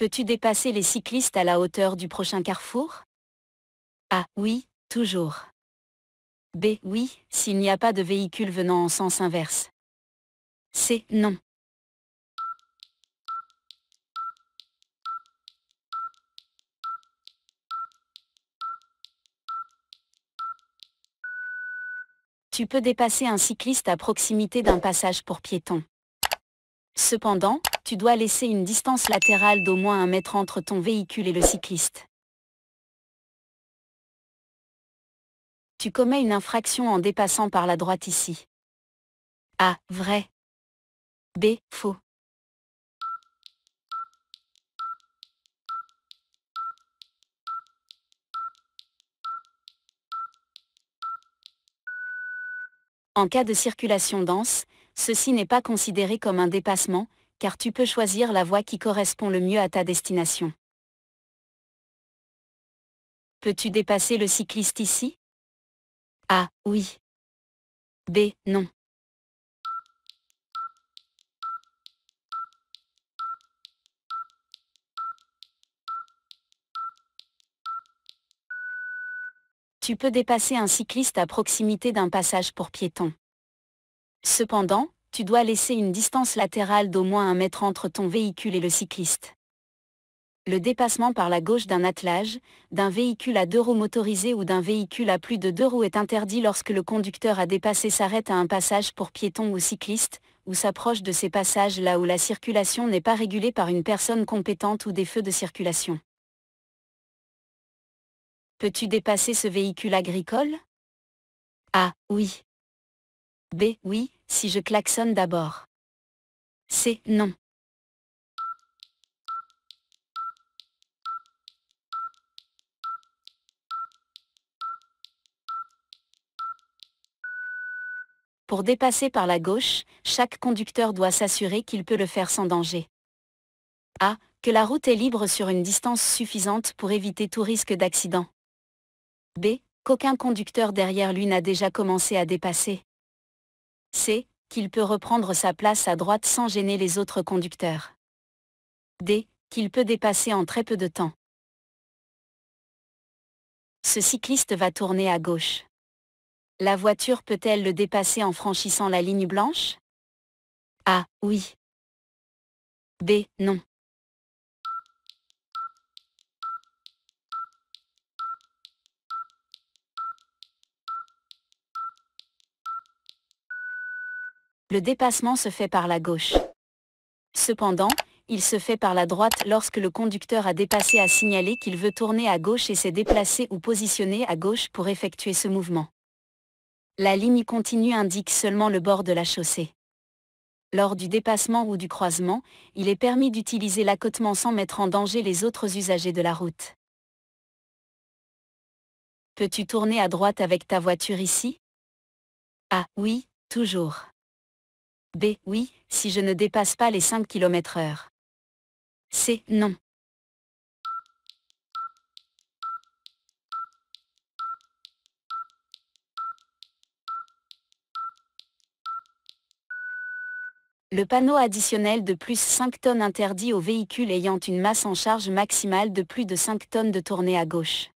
Peux-tu dépasser les cyclistes à la hauteur du prochain carrefour? A. Oui, toujours. B. Oui, s'il n'y a pas de véhicule venant en sens inverse. C. Non. Tu peux dépasser un cycliste à proximité d'un passage pour piétons. Cependant, tu dois laisser une distance latérale d'au moins 1 mètre entre ton véhicule et le cycliste. Tu commets une infraction en dépassant par la droite ici. A. Vrai. B. Faux. En cas de circulation dense, ceci n'est pas considéré comme un dépassement, car tu peux choisir la voie qui correspond le mieux à ta destination. Peux-tu dépasser le cycliste ici? A. Oui. B. Non. Tu peux dépasser un cycliste à proximité d'un passage pour piétons. Cependant, tu dois laisser une distance latérale d'au moins 1 mètre entre ton véhicule et le cycliste. Le dépassement par la gauche d'un attelage, d'un véhicule à 2 roues motorisé ou d'un véhicule à plus de 2 roues est interdit lorsque le conducteur a dépassé s'arrête à un passage pour piétons ou cyclistes, ou s'approche de ces passages là où la circulation n'est pas régulée par une personne compétente ou des feux de circulation. Peux-tu dépasser ce véhicule agricole? A. Oui. B. Oui, si je klaxonne d'abord. C. Non. Pour dépasser par la gauche, chaque conducteur doit s'assurer qu'il peut le faire sans danger. A. Que la route est libre sur une distance suffisante pour éviter tout risque d'accident. B. Qu'aucun conducteur derrière lui n'a déjà commencé à dépasser. C. Qu'il peut reprendre sa place à droite sans gêner les autres conducteurs. D. Qu'il peut dépasser en très peu de temps. Ce cycliste va tourner à gauche. La voiture peut-elle le dépasser en franchissant la ligne blanche? A. Oui. B. Non. Le dépassement se fait par la gauche. Cependant, il se fait par la droite lorsque le conducteur a dépassé à signaler qu'il veut tourner à gauche et s'est déplacé ou positionné à gauche pour effectuer ce mouvement. La ligne continue indique seulement le bord de la chaussée. Lors du dépassement ou du croisement, il est permis d'utiliser l'accotement sans mettre en danger les autres usagers de la route. Peux-tu tourner à droite avec ta voiture ici? A. Oui, toujours. B. Oui, si je ne dépasse pas les 5 km/h. C. Non. Le panneau additionnel de plus 5 tonnes interdit aux véhicules ayant une masse en charge maximale de plus de 5 tonnes de tourner à gauche.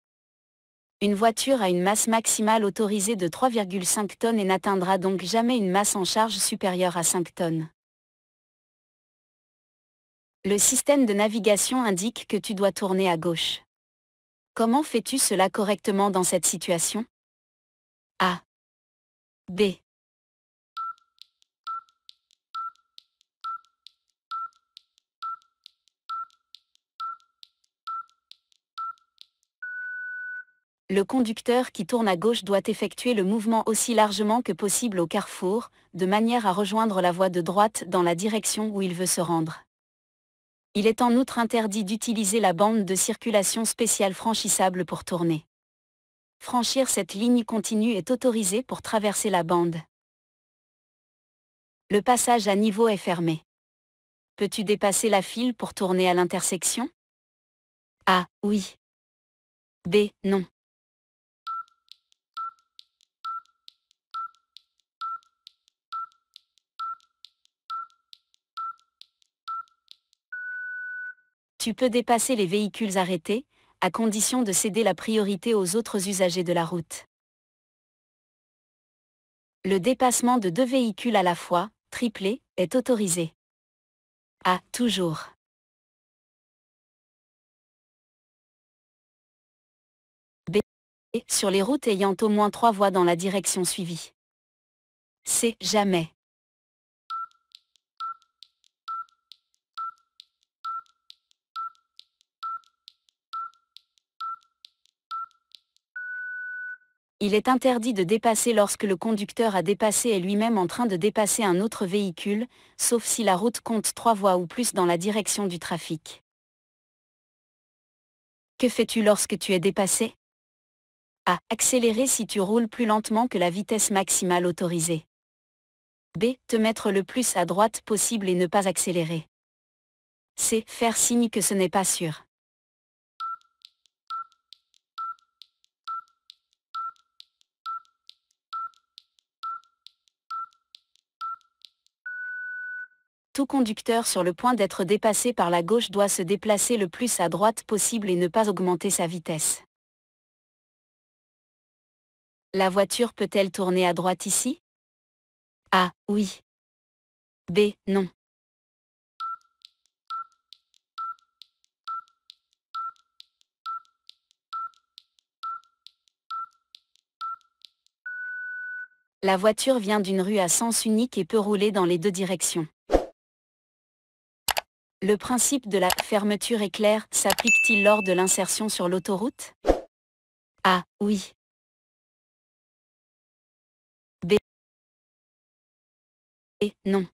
Une voiture a une masse maximale autorisée de 3,5 tonnes et n'atteindra donc jamais une masse en charge supérieure à 5 tonnes. Le système de navigation indique que tu dois tourner à gauche. Comment fais-tu cela correctement dans cette situation? A. B. Le conducteur qui tourne à gauche doit effectuer le mouvement aussi largement que possible au carrefour, de manière à rejoindre la voie de droite dans la direction où il veut se rendre. Il est en outre interdit d'utiliser la bande de circulation spéciale franchissable pour tourner. Franchir cette ligne continue est autorisé pour traverser la bande. Le passage à niveau est fermé. Peux-tu dépasser la file pour tourner à l'intersection? A. Oui. B. Non. Tu peux dépasser les véhicules arrêtés, à condition de céder la priorité aux autres usagers de la route. Le dépassement de 2 véhicules à la fois, triplé, est autorisé. A. Toujours. B. Sur les routes ayant au moins 3 voies dans la direction suivie. C. Jamais. Il est interdit de dépasser lorsque le conducteur a dépassé et lui-même en train de dépasser un autre véhicule, sauf si la route compte 3 voies ou plus dans la direction du trafic. Que fais-tu lorsque tu es dépassé? A. Accélérer si tu roules plus lentement que la vitesse maximale autorisée. B. Te mettre le plus à droite possible et ne pas accélérer. C. Faire signe que ce n'est pas sûr. Tout conducteur sur le point d'être dépassé par la gauche doit se déplacer le plus à droite possible et ne pas augmenter sa vitesse. La voiture peut-elle tourner à droite ici? A. Oui. B. Non. La voiture vient d'une rue à sens unique et peut rouler dans les deux directions. Le principe de la fermeture éclair s'applique-t-il lors de l'insertion sur l'autoroute? A. Oui. B. Non.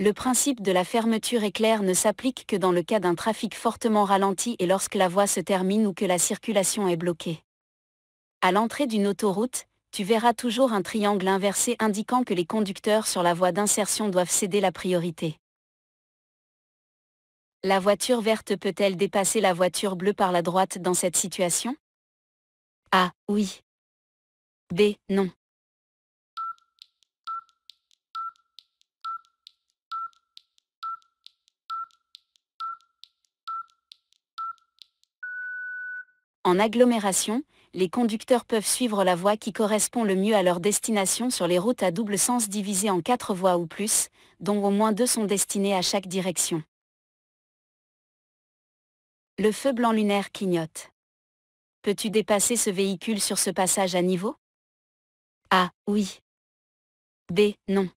Le principe de la fermeture éclair ne s'applique que dans le cas d'un trafic fortement ralenti et lorsque la voie se termine ou que la circulation est bloquée. À l'entrée d'une autoroute, tu verras toujours un triangle inversé indiquant que les conducteurs sur la voie d'insertion doivent céder la priorité. La voiture verte peut-elle dépasser la voiture bleue par la droite dans cette situation? A. Oui. B. Non. En agglomération, les conducteurs peuvent suivre la voie qui correspond le mieux à leur destination sur les routes à double sens divisées en 4 voies ou plus, dont au moins 2 sont destinées à chaque direction. Le feu blanc lunaire clignote. Peux-tu dépasser ce véhicule sur ce passage à niveau? A. Oui. B. Non.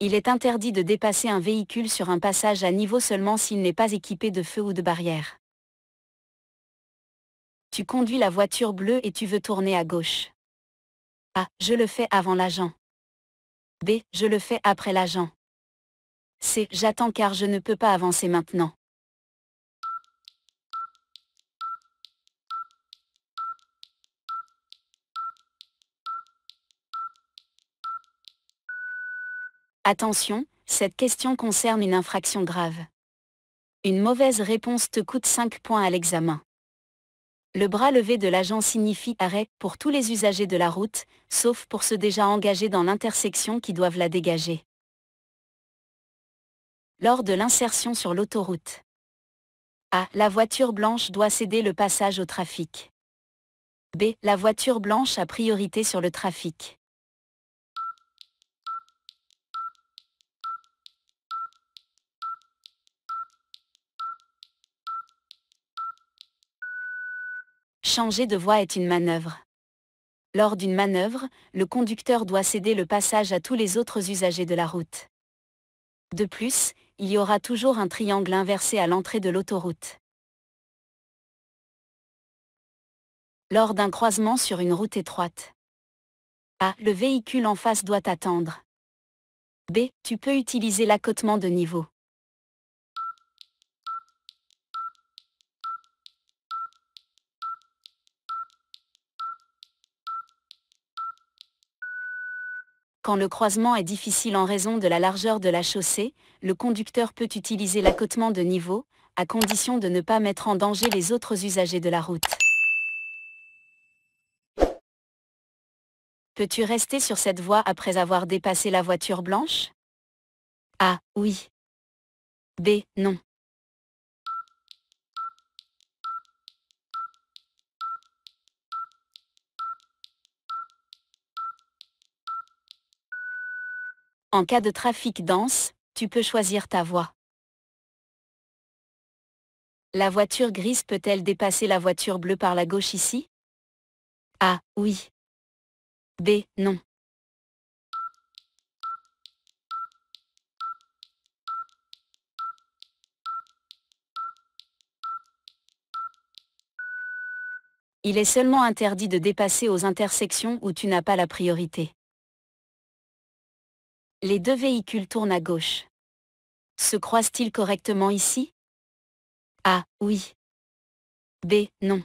Il est interdit de dépasser un véhicule sur un passage à niveau seulement s'il n'est pas équipé de feu ou de barrière. Tu conduis la voiture bleue et tu veux tourner à gauche. A. Je le fais avant l'agent. B. Je le fais après l'agent. C. J'attends car je ne peux pas avancer maintenant. Attention, cette question concerne une infraction grave. Une mauvaise réponse te coûte 5 points à l'examen. Le bras levé de l'agent signifie arrêt pour tous les usagers de la route, sauf pour ceux déjà engagés dans l'intersection qui doivent la dégager. Lors de l'insertion sur l'autoroute. A. La voiture blanche doit céder le passage au trafic. B. La voiture blanche a priorité sur le trafic. Changer de voie est une manœuvre. Lors d'une manœuvre, le conducteur doit céder le passage à tous les autres usagers de la route. De plus, il y aura toujours un triangle inversé à l'entrée de l'autoroute. Lors d'un croisement sur une route étroite. A. Le véhicule en face doit attendre. B. Tu peux utiliser l'accotement de niveau. Quand le croisement est difficile en raison de la largeur de la chaussée, le conducteur peut utiliser l'accotement de niveau, à condition de ne pas mettre en danger les autres usagers de la route. Peux-tu rester sur cette voie après avoir dépassé la voiture blanche? A. Oui. B. Non. En cas de trafic dense, tu peux choisir ta voie. La voiture grise peut-elle dépasser la voiture bleue par la gauche ici? A. Oui. B. Non. Il est seulement interdit de dépasser aux intersections où tu n'as pas la priorité. Les deux véhicules tournent à gauche. Se croisent-ils correctement ici? A. Oui. B. Non.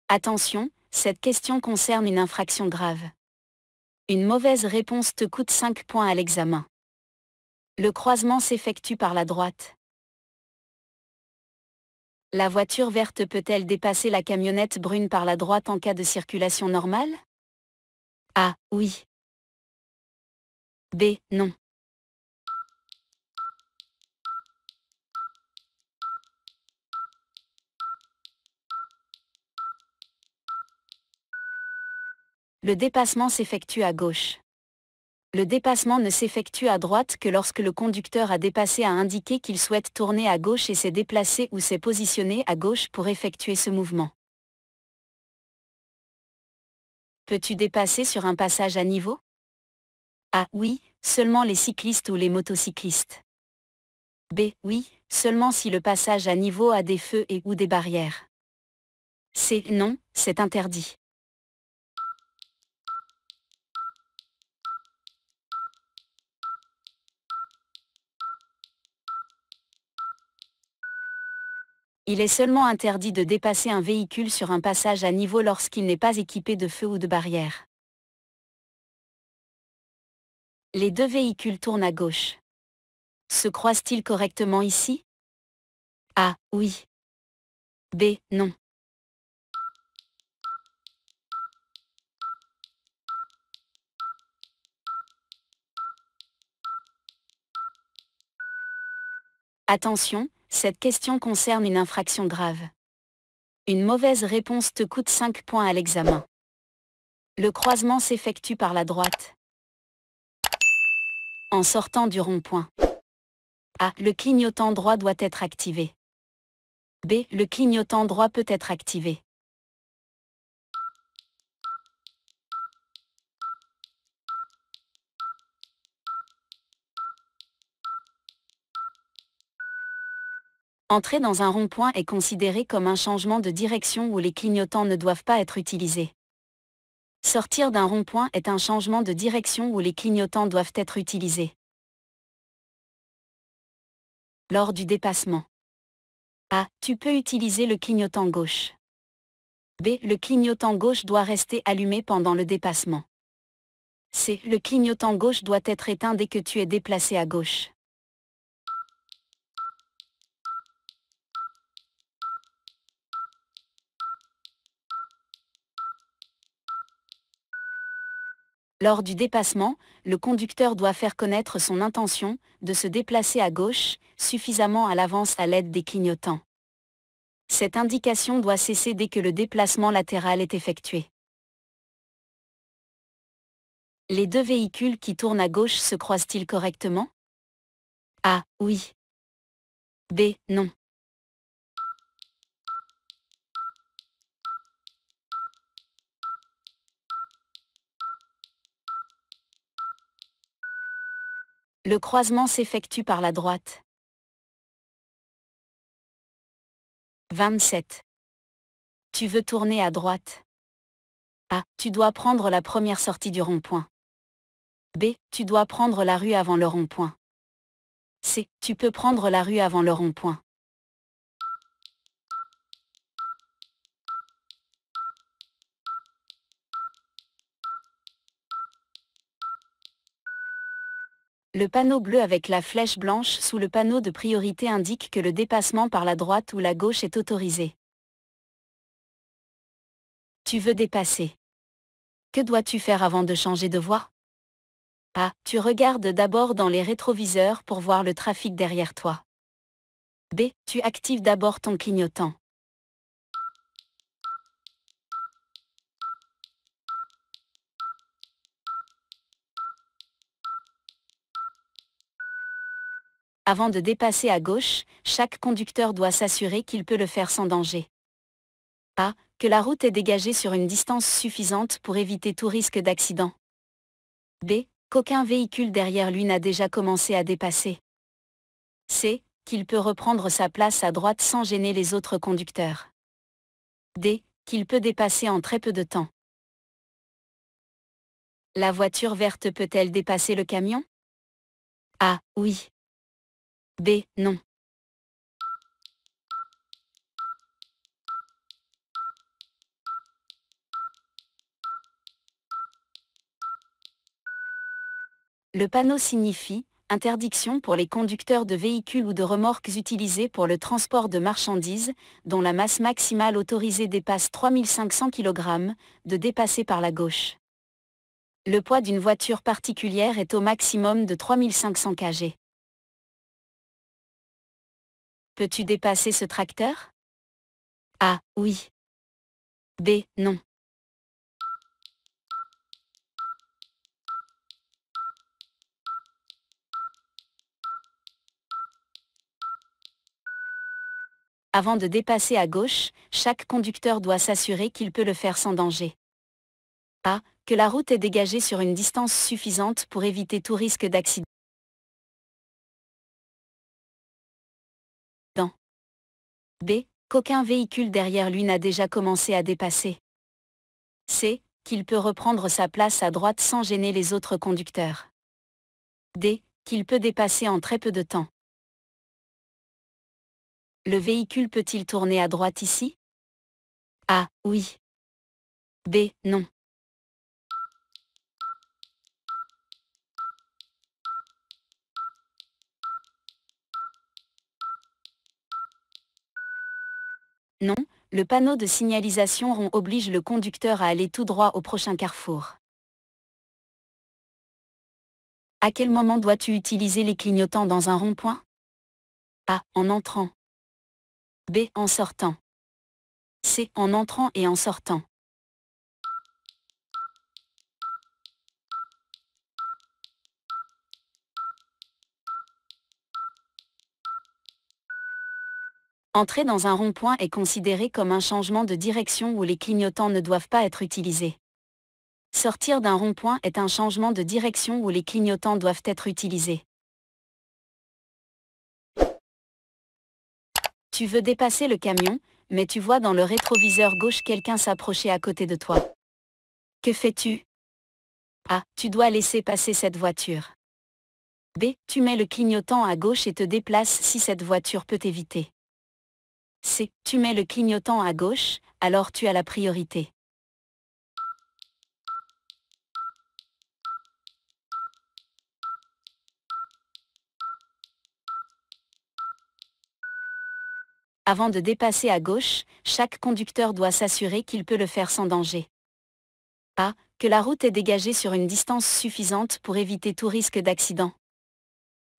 Attention, cette question concerne une infraction grave. Une mauvaise réponse te coûte 5 points à l'examen. Le croisement s'effectue par la droite. La voiture verte peut-elle dépasser la camionnette brune par la droite en cas de circulation normale? A. Oui. B. Non. Le dépassement s'effectue à gauche. Le dépassement ne s'effectue à droite que lorsque le conducteur a dépassé à indiquer qu'il souhaite tourner à gauche et s'est déplacé ou s'est positionné à gauche pour effectuer ce mouvement. Peux-tu dépasser sur un passage à niveau? A. Oui, seulement les cyclistes ou les motocyclistes. B. Oui, seulement si le passage à niveau a des feux et ou des barrières. C. Non, c'est interdit. Il est seulement interdit de dépasser un véhicule sur un passage à niveau lorsqu'il n'est pas équipé de feux ou de barrières. Les deux véhicules tournent à gauche. Se croisent-ils correctement ici? A. Oui. B. Non. Attention, cette question concerne une infraction grave. Une mauvaise réponse te coûte 5 points à l'examen. Le croisement s'effectue par la droite. En sortant du rond-point. A. Le clignotant droit doit être activé. B. Le clignotant droit peut être activé. Entrer dans un rond-point est considéré comme un changement de direction où les clignotants ne doivent pas être utilisés. Sortir d'un rond-point est un changement de direction où les clignotants doivent être utilisés. Lors du dépassement. A. Tu peux utiliser le clignotant gauche. B. Le clignotant gauche doit rester allumé pendant le dépassement. C. Le clignotant gauche doit être éteint dès que tu es déplacé à gauche. Lors du dépassement, le conducteur doit faire connaître son intention de se déplacer à gauche, suffisamment à l'avance à l'aide des clignotants. Cette indication doit cesser dès que le déplacement latéral est effectué. Les deux véhicules qui tournent à gauche se croisent-ils correctement? A. Oui. B. Non. Le croisement s'effectue par la droite. 27. Tu veux tourner à droite. A. Tu dois prendre la première sortie du rond-point. B. Tu dois prendre la rue avant le rond-point. C. Tu peux prendre la rue avant le rond-point. Le panneau bleu avec la flèche blanche sous le panneau de priorité indique que le dépassement par la droite ou la gauche est autorisé. Tu veux dépasser. Que dois-tu faire avant de changer de voie? A. Tu regardes d'abord dans les rétroviseurs pour voir le trafic derrière toi. B. Tu actives d'abord ton clignotant. Avant de dépasser à gauche, chaque conducteur doit s'assurer qu'il peut le faire sans danger. A. Que la route est dégagée sur une distance suffisante pour éviter tout risque d'accident. B. Qu'aucun véhicule derrière lui n'a déjà commencé à dépasser. C. Qu'il peut reprendre sa place à droite sans gêner les autres conducteurs. D. Qu'il peut dépasser en très peu de temps. La voiture verte peut-elle dépasser le camion? A. Oui. B. Non. Le panneau signifie « Interdiction pour les conducteurs de véhicules ou de remorques utilisés pour le transport de marchandises, dont la masse maximale autorisée dépasse 3500 kg, de dépasser par la gauche. » Le poids d'une voiture particulière est au maximum de 3500 kg. Peux-tu dépasser ce tracteur? A. Oui. B. Non. Avant de dépasser à gauche, chaque conducteur doit s'assurer qu'il peut le faire sans danger. A. Que la route est dégagée sur une distance suffisante pour éviter tout risque d'accident. B. Qu'aucun véhicule derrière lui n'a déjà commencé à dépasser. C. Qu'il peut reprendre sa place à droite sans gêner les autres conducteurs. D. Qu'il peut dépasser en très peu de temps. Le véhicule peut-il tourner à droite ici? A. Oui. B. Non. Non, le panneau de signalisation rond oblige le conducteur à aller tout droit au prochain carrefour. À quel moment dois-tu utiliser les clignotants dans un rond-point? A. En entrant. B. En sortant. C. En entrant et en sortant. Entrer dans un rond-point est considéré comme un changement de direction où les clignotants ne doivent pas être utilisés. Sortir d'un rond-point est un changement de direction où les clignotants doivent être utilisés. Tu veux dépasser le camion, mais tu vois dans le rétroviseur gauche quelqu'un s'approcher à côté de toi. Que fais-tu? A. Tu dois laisser passer cette voiture. B. Tu mets le clignotant à gauche et te déplaces si cette voiture peut t'éviter. C. Tu mets le clignotant à gauche, alors tu as la priorité. Avant de dépasser à gauche, chaque conducteur doit s'assurer qu'il peut le faire sans danger. A. Que la route est dégagée sur une distance suffisante pour éviter tout risque d'accident.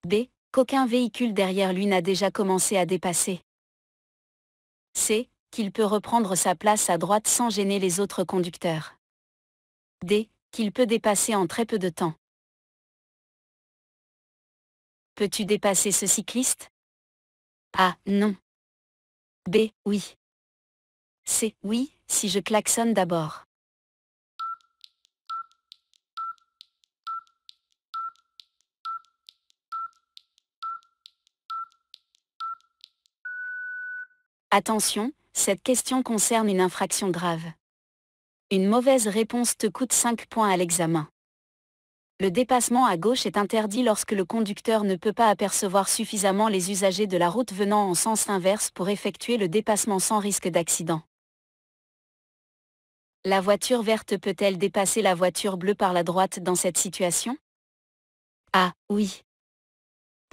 B. Qu'aucun véhicule derrière lui n'a déjà commencé à dépasser. C. Qu'il peut reprendre sa place à droite sans gêner les autres conducteurs. D. Qu'il peut dépasser en très peu de temps. Peux-tu dépasser ce cycliste? A. Non. B. Oui. C. Oui, si je klaxonne d'abord. Attention, cette question concerne une infraction grave. Une mauvaise réponse te coûte 5 points à l'examen. Le dépassement à gauche est interdit lorsque le conducteur ne peut pas apercevoir suffisamment les usagers de la route venant en sens inverse pour effectuer le dépassement sans risque d'accident. La voiture verte peut-elle dépasser la voiture bleue par la droite dans cette situation? A. Oui.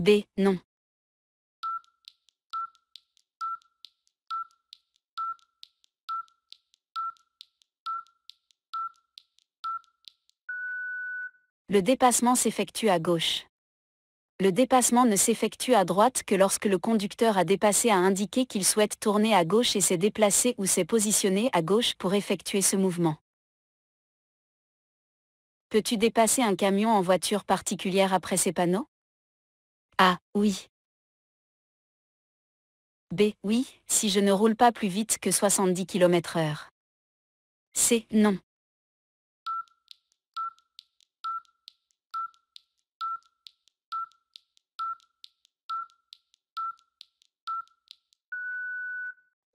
B. Non. Le dépassement s'effectue à gauche. Le dépassement ne s'effectue à droite que lorsque le conducteur a dépassé à indiquer qu'il souhaite tourner à gauche et s'est déplacé ou s'est positionné à gauche pour effectuer ce mouvement. Peux-tu dépasser un camion en voiture particulière après ces panneaux? A. Oui. B. Oui, si je ne roule pas plus vite que 70 km/h. C. Non.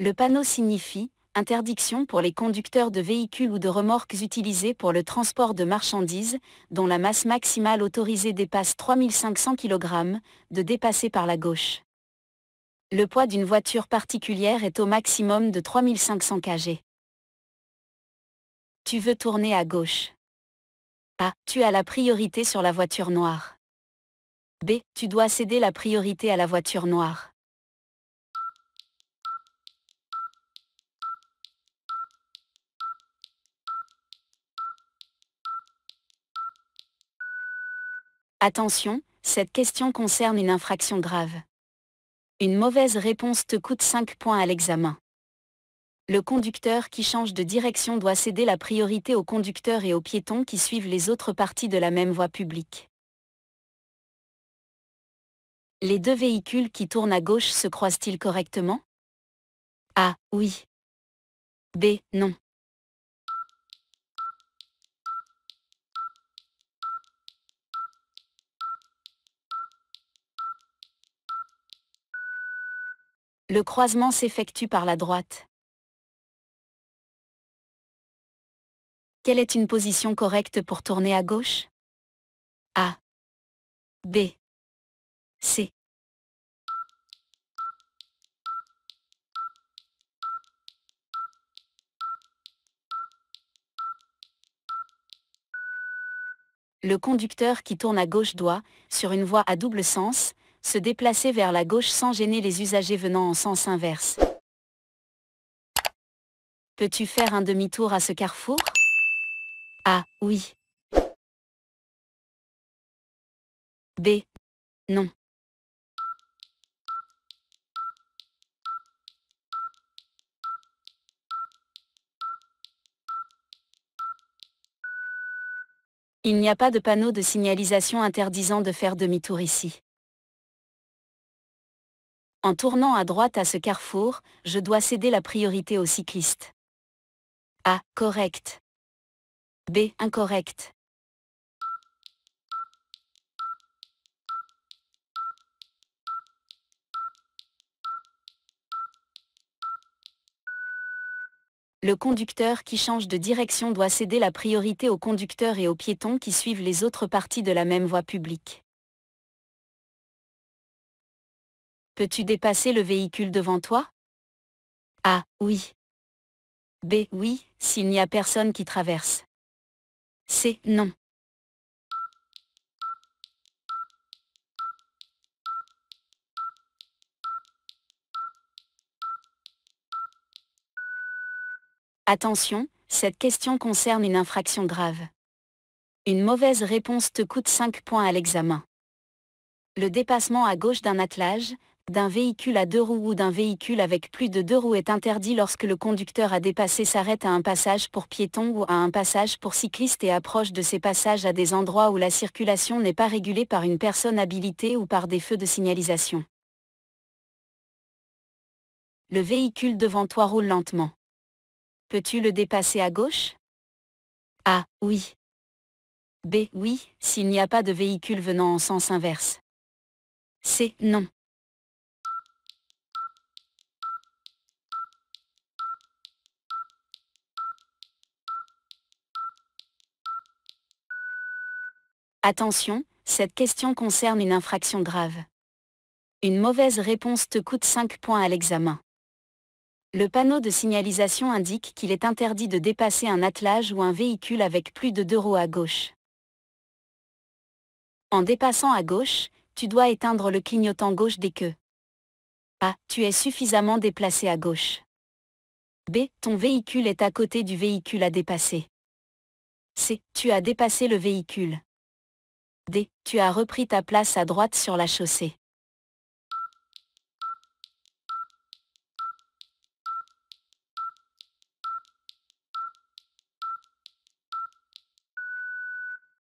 Le panneau signifie « Interdiction pour les conducteurs de véhicules ou de remorques utilisés pour le transport de marchandises, dont la masse maximale autorisée dépasse 3500 kg, de dépasser par la gauche. » Le poids d'une voiture particulière est au maximum de 3500 kg. Tu veux tourner à gauche. A. Tu as la priorité sur la voiture noire. B. Tu dois céder la priorité à la voiture noire. Attention, cette question concerne une infraction grave. Une mauvaise réponse te coûte 5 points à l'examen. Le conducteur qui change de direction doit céder la priorité aux conducteurs et aux piétons qui suivent les autres parties de la même voie publique. Les deux véhicules qui tournent à gauche se croisent-ils correctement? A. Oui. B. Non. Le croisement s'effectue par la droite. Quelle est une position correcte pour tourner à gauche? A. B. C. Le conducteur qui tourne à gauche doit, sur une voie à double sens, se déplacer vers la gauche sans gêner les usagers venant en sens inverse. Peux-tu faire un demi-tour à ce carrefour? A. Oui. B. Non. Il n'y a pas de panneau de signalisation interdisant de faire demi-tour ici. En tournant à droite à ce carrefour, je dois céder la priorité aux cyclistes. A. Correct. B. Incorrect. Le conducteur qui change de direction doit céder la priorité aux conducteurs et aux piétons qui suivent les autres parties de la même voie publique. Peux-tu dépasser le véhicule devant toi? A. Oui. B. Oui, s'il n'y a personne qui traverse. C. Non. Attention, cette question concerne une infraction grave. Une mauvaise réponse te coûte 5 points à l'examen. Le dépassement à gauche d'un attelage, d'un véhicule à deux roues ou d'un véhicule avec plus de deux roues est interdit lorsque le conducteur a dépassé s'arrête à un passage pour piétons ou à un passage pour cyclistes et approche de ces passages à des endroits où la circulation n'est pas régulée par une personne habilitée ou par des feux de signalisation. Le véhicule devant toi roule lentement. Peux-tu le dépasser à gauche? A. Oui. B. Oui, s'il n'y a pas de véhicule venant en sens inverse. C. Non. Attention, cette question concerne une infraction grave. Une mauvaise réponse te coûte 5 points à l'examen. Le panneau de signalisation indique qu'il est interdit de dépasser un attelage ou un véhicule avec plus de 2 roues à gauche. En dépassant à gauche, tu dois éteindre le clignotant gauche dès que A. Tu es suffisamment déplacé à gauche. B. Ton véhicule est à côté du véhicule à dépasser. C. Tu as dépassé le véhicule. D. Tu as repris ta place à droite sur la chaussée.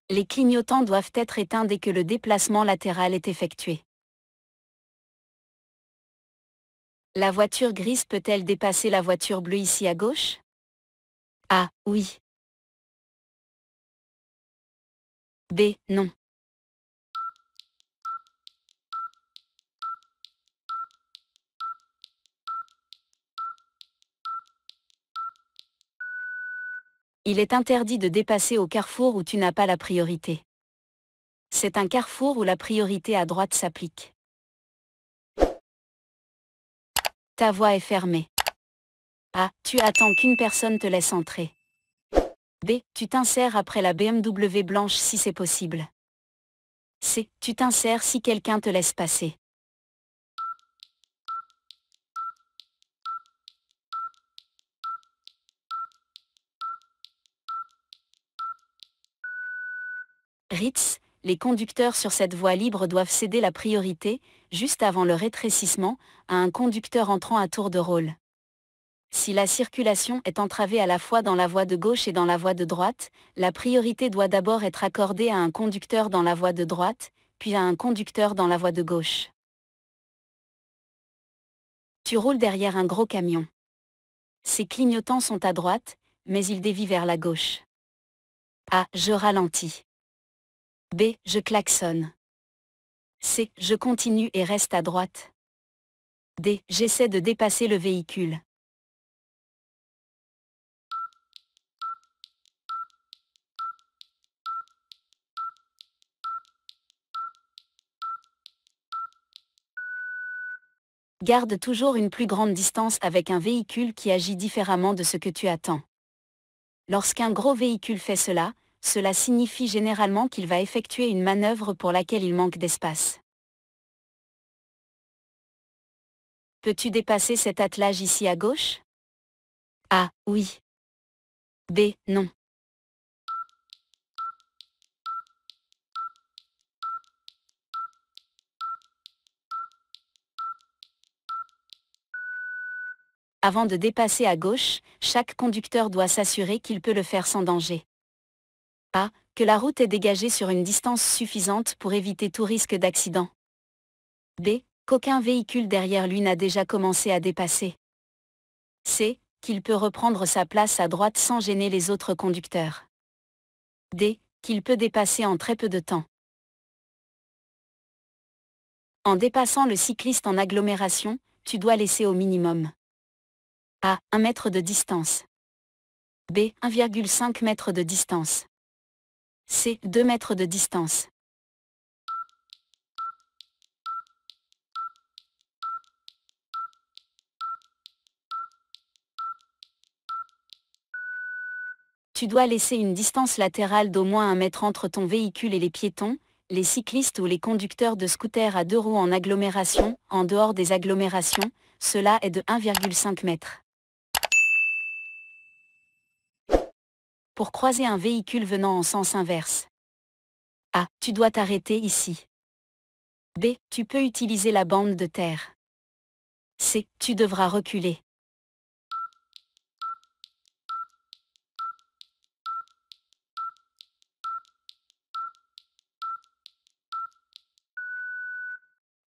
Les clignotants doivent être éteints dès que le déplacement latéral est effectué. La voiture grise peut-elle dépasser la voiture bleue ici à gauche? A. Oui. B. Non. Il est interdit de dépasser au carrefour où tu n'as pas la priorité. C'est un carrefour où la priorité à droite s'applique. Ta voie est fermée. A. Tu attends qu'une personne te laisse entrer. B. Tu t'insères après la BMW blanche si c'est possible. C. Tu t'insères si quelqu'un te laisse passer. Ritz, les conducteurs sur cette voie libre doivent céder la priorité, juste avant le rétrécissement, à un conducteur entrant à tour de rôle. Si la circulation est entravée à la fois dans la voie de gauche et dans la voie de droite, la priorité doit d'abord être accordée à un conducteur dans la voie de droite, puis à un conducteur dans la voie de gauche. Tu roules derrière un gros camion. Ses clignotants sont à droite, mais il dévie vers la gauche. A. Je ralentis. B. Je klaxonne. C. Je continue et reste à droite. D. J'essaie de dépasser le véhicule. Garde toujours une plus grande distance avec un véhicule qui agit différemment de ce que tu attends. Lorsqu'un gros véhicule fait cela, cela signifie généralement qu'il va effectuer une manœuvre pour laquelle il manque d'espace. Peux-tu dépasser cet attelage ici à gauche? A. Oui. B. Non. Avant de dépasser à gauche, chaque conducteur doit s'assurer qu'il peut le faire sans danger. A. Que la route est dégagée sur une distance suffisante pour éviter tout risque d'accident. B. Qu'aucun véhicule derrière lui n'a déjà commencé à dépasser. C. Qu'il peut reprendre sa place à droite sans gêner les autres conducteurs. D. Qu'il peut dépasser en très peu de temps. En dépassant le cycliste en agglomération, tu dois laisser au minimum A. 1 mètre de distance. B. 1,5 mètre de distance. C. 2 mètres de distance. Tu dois laisser une distance latérale d'au moins 1 mètre entre ton véhicule et les piétons, les cyclistes ou les conducteurs de scooters à 2 roues en agglomération. En dehors des agglomérations, cela est de 1,5 mètre. Pour croiser un véhicule venant en sens inverse. A. Tu dois t'arrêter ici. B. Tu peux utiliser la bande de terre. C. Tu devras reculer.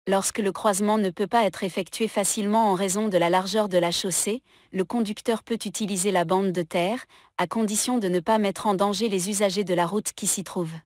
Lorsque le croisement ne peut pas être effectué facilement en raison de la largeur de la chaussée, le conducteur peut utiliser la bande de terre, à condition de ne pas mettre en danger les usagers de la route qui s'y trouvent.